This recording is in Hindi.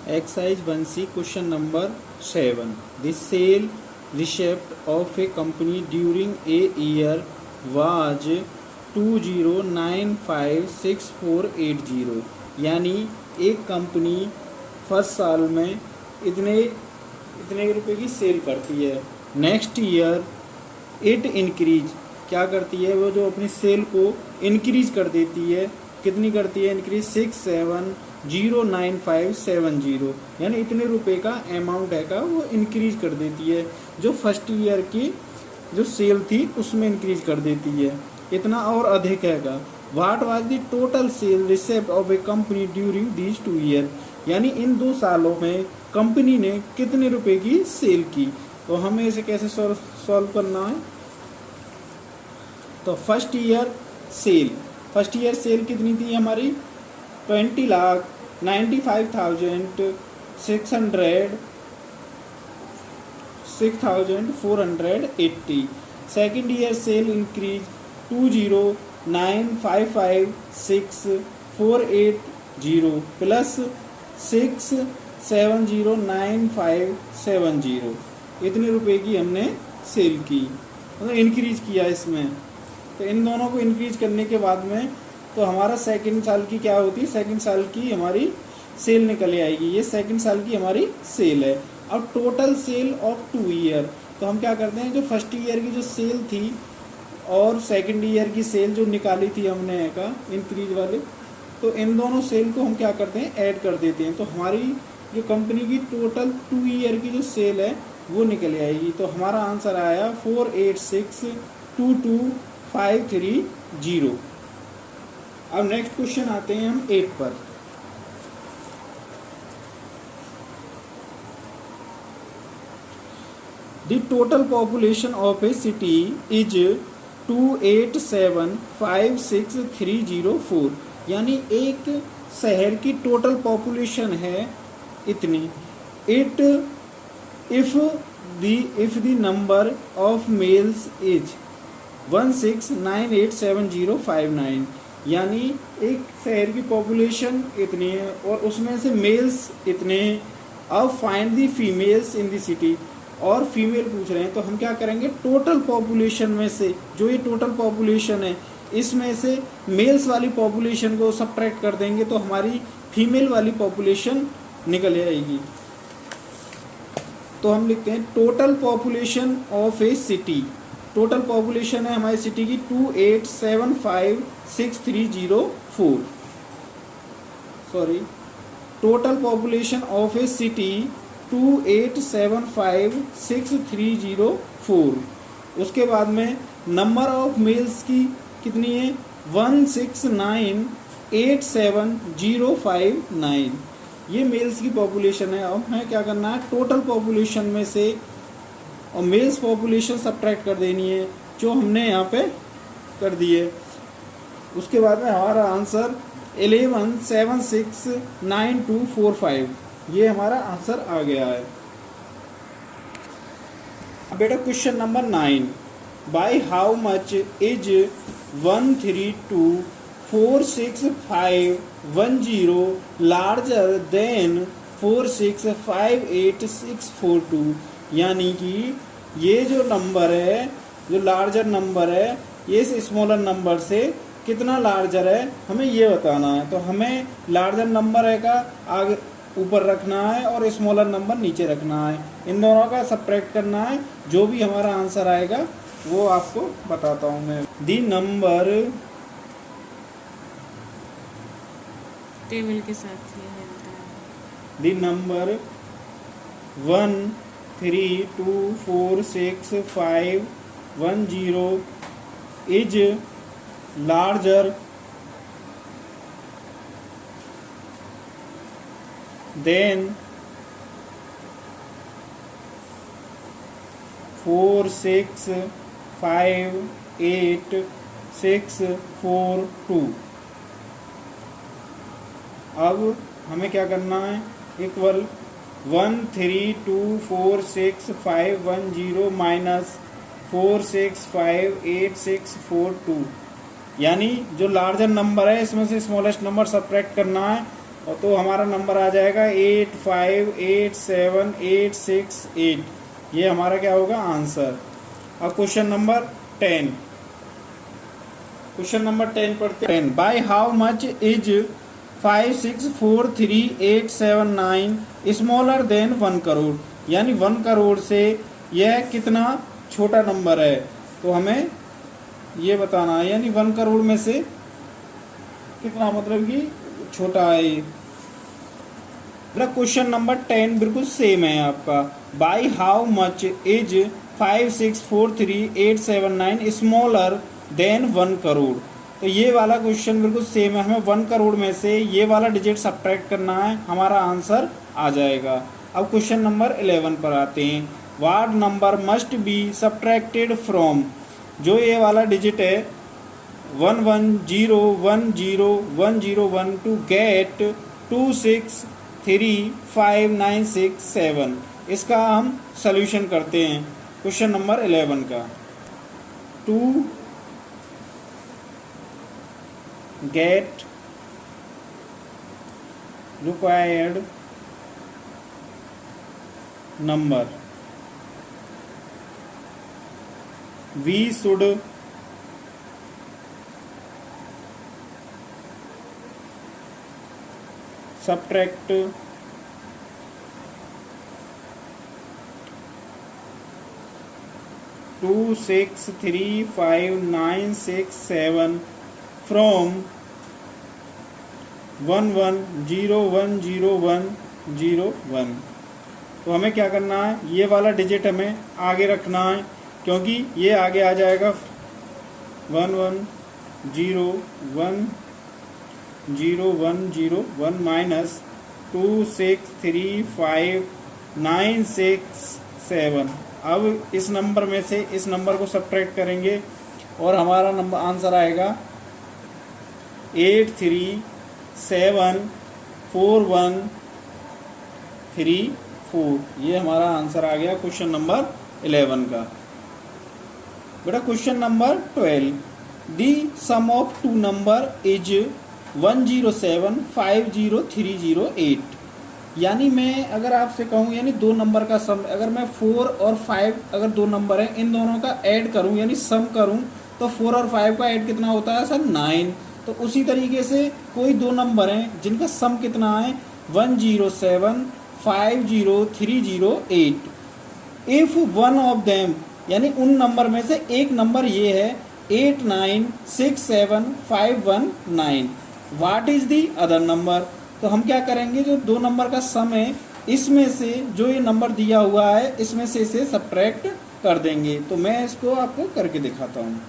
Exercise 1C question number 7. The sale receipt of a company during a year was 20956480 यानी एक कंपनी फर्स्ट साल में इतने इतने रुपए की सेल करती है। नेक्स्ट ईयर इट इंक्रीज क्या करती है, वो जो अपनी सेल को इंक्रीज कर देती है। कितनी करती है इंक्रीज? 6709,570 यानी इतने रुपए का अमाउंट है का वो इंक्रीज कर देती है। जो फर्स्ट ईयर की जो सेल थी उसमें इंक्रीज कर देती है, इतना और अधिक है का। What was the total sale receipt of A company during these 2 year यानी इन 2 सालों में कंपनी ने कितने रुपए की सेल की। तो हमें इसे कैसे सॉल्व करना है। तो फर्स्ट ईयर सेल कितनी थी हमारी? 20,95,680। Second year cell increase 20,955,6,480 plus 6,70,9,570 इतने रुपए की हमने सेल की, मतलब इंक्रीज किया इसमें। तो इन दोनों को इंक्रीज करने के बाद में तो हमारा सेकंड साल की क्या होती है, सेकंड साल की हमारी सेल निकल आएगी। ये सेकंड साल की हमारी सेल है। अब टोटल सेल ऑफ 2 ईयर, तो हम क्या करते हैं, जो फर्स्ट ईयर की जो सेल थी और सेकंड ईयर की सेल जो निकाली थी हमने का इंक्रीज वाले, तो इन दोनों सेल को हम क्या करते हैं, ऐड कर देते हैं। तो हमारी जो कंपनी की टोटल 2 ईयर की जो सेल है वो निकल आएगी। तो हमारा आंसर आया 48622,530। अब नेक्स्ट क्वेश्चन आते हैं हम 8 पर। The total population of A city is 28756,304 यानी एक शहर की टोटल पॉपुलेशन है इतनी। It if the number of males is 16987059 यानी एक शहर की पॉपुलेशन इतनी है और उसमें से मेल्स इतने हैं। अब find the females in the city, और फीमेल पूछ रहे हैं। तो हम क्या करेंगे, टोटल पॉपुलेशन में से जो ये टोटल पॉपुलेशन है इसमें से मेल्स वाली पॉपुलेशन को सब्ट्रैक्ट कर देंगे तो हमारी फीमेल वाली पॉपुलेशन निकल आएगी। तो हम लिखते हैं total population of A city. Total population है हमारी सिटी की 28756,304। Sorry, total population of A city 28756,304। उसके बाद में नंबर ऑफ मेल्स की कितनी है, 169,87,059 ये मेल्स की पॉपुलेशन है। अब हमें क्या करना है, टोटल पॉपुलेशन में से और मेल्स पॉपुलेशन सब्ट्रैक्ट कर देनी है जो हमने यहाँ पे कर दी है। उसके बाद में हमारा आंसर 11769245 ये हमारा आंसर आ गया है। अब बेटा question number 9, by how much is 132,465,10 larger than 465,8642 यानी कि ये जो नंबर है, जो लार्जर नंबर है, ये इस स्मॉलर नंबर से कितना लार्जर है हमें ये बताना है। तो हमें लार्जर नंबर है का आगे ऊपर रखना है और स्मॉलर नंबर नीचे रखना है। इन दोनों का सब्ट्रैक्ट करना है। जो भी हमारा आंसर आएगा वो आपको बताता हूँ मैं। दी नंबर टेबल के साथ ये है बताया। The number 1324651 is larger than 4658642। अब हमें क्या करना है, इक्वल 1324651 माइनस 4658642 यानी जो लार्जर नंबर है इसमें से स्मॉलेस्ट नंबर सब्ट्रैक्ट करना है। और तो हमारा नंबर आ जाएगा 858786 ये हमारा क्या होगा आंसर। अब क्वेश्चन नंबर 10, क्वेश्चन नंबर 10 पढ़ते हैं। 10 by how much is 5643879 smaller than 1 crore, यानी 1 करोड़ से यह कितना छोटा नंबर है, तो हमें ये बताना है, यानी 1 करोड़ में से कितना मतलब कि छोटा है। क्वेश्चन नंबर 10 बिल्कुल सेम है आपका। By how much is 5643879 smaller than 1 crore, तो ये वाला क्वेश्चन बिल्कुल सेम है। हमें 1 करोड़ में से ये वाला डिजिट सब्ट्रैक्ट करना है, हमारा आंसर आ जाएगा। अब क्वेश्चन नंबर 11 पर आते हैं। What number must be subtracted from, जो ये वाला डिजिट है 11010101 टू गेट 26359667, इसका हम सॉल्यूशन करते हैं क्वेश्चन नंबर 11 का। To get required number we should subtract 26359667 from 11010101। तो हमें क्या करना है, ये वाला डिजिट हमें आगे रखना है, क्योंकि ये आगे आ जाएगा 11010101 माइनस 26359667। अब इस नंबर में से इस नंबर को सब्ट्रैक्ट करेंगे और हमारा नंबर आंसर आएगा 837413 ये हमारा आंसर आ गया क्वेश्चन नंबर 11 का। बेटा question number 12, the sum of two number is 10750308, यानी मैं अगर आपसे कहूँ यानी दो नंबर का सम, अगर मैं 4 और 5 अगर दो नंबर हैं इन दोनों का ऐड करूँ यानी सम करूँ तो 4 और 5 का ऐड कितना होता है सर 9। तो उसी तरीके से कोई दो नंबर हैं जिनका सम कितना है 10750308। इफ वन ऑफ देम, यानी उन नंबर में से एक नंबर ये है 8967519, what is the other number. तो हम क्या करेंगे, जो दो नंबर का सम है इसमें से जो ये नंबर दिया हुआ है इसमें से इसे सब्ट्रैक्ट कर देंगे। तो मैं इसको आपको करके दिखाता हूँ।